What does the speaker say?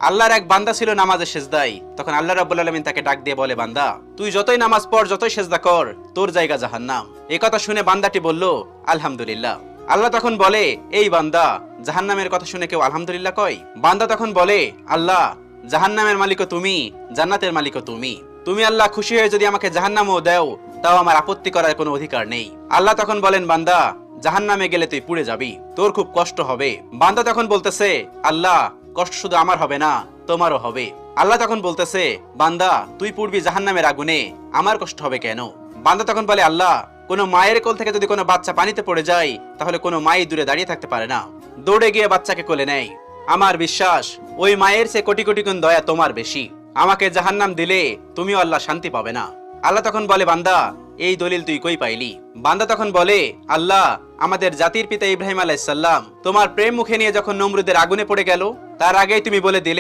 আল্লাহর এক বান্দা ছিল নামাজে সেজদায়। তখন আল্লাহ রাব্বুল আলামিন তাকে ডাক দিয়ে বলে, বান্দা তুই যতই নামাজ পড়, যতই সেজদা কর, তোর জায়গা জাহান্নাম। এই কথা শুনে বান্দাটি বলল, আলহামদুলিল্লাহ। আল্লাহ তখন বলে, এই বান্দা, জাহান্নামের কথা শুনে কেউ আলহামদুলিল্লাহ কয়? বান্দা তখন বলে, আল্লাহ, জাহান্নামের মালিকও তুমি, জান্নাতের মালিকও তুমি। তুমি আল্লাহ খুশি হয়ে যদি আমাকে জাহান্নামও দাও, তাও আমার আপত্তি করার কোনো অধিকার নেই। আল্লাহ তখন বলেন, বান্দা, জাহান্নামে গেলে তুই পুড়ে যাবি, তোর খুব কষ্ট হবে। বান্দা তখন বলতেছে, আল্লাহ, কষ্ট শুধু আমার হবে না, তোমারও হবে। আল্লাহ তখন বলতেছে, বান্দা, তুই পুড়বি জাহান্নামের আগুনে, আমার কষ্ট হবে কেন? বান্দা তখন বলে, আল্লাহ, কোনো মায়ের কোল থেকে যদি কোনো বাচ্চা পানিতে পড়ে যায়, তাহলে কোনো মাই দূরে দাঁড়িয়ে থাকতে পারে না, দৌড়ে গিয়ে বাচ্চাকে কোলে নেয়। আমার বিশ্বাস ওই মায়ের চেয়ে কোটি কোটি গুণ দয়া তোমার বেশি। আমাকে জাহান্নাম দিলে তুমিও আল্লাহ শান্তি পাবে না। আল্লাহ তখন বলে, বান্দা, এই দলিল তুই কই পাইলি? বান্দা তখন বলে, আল্লাহ, আমাদের জাতির পিতা ইব্রাহিম আলাইহিস সালাম তোমার প্রেম মুখে নিয়ে যখন নমরুদের আগুনে পড়ে গেল, তার আগেই তুমি বলে দিলে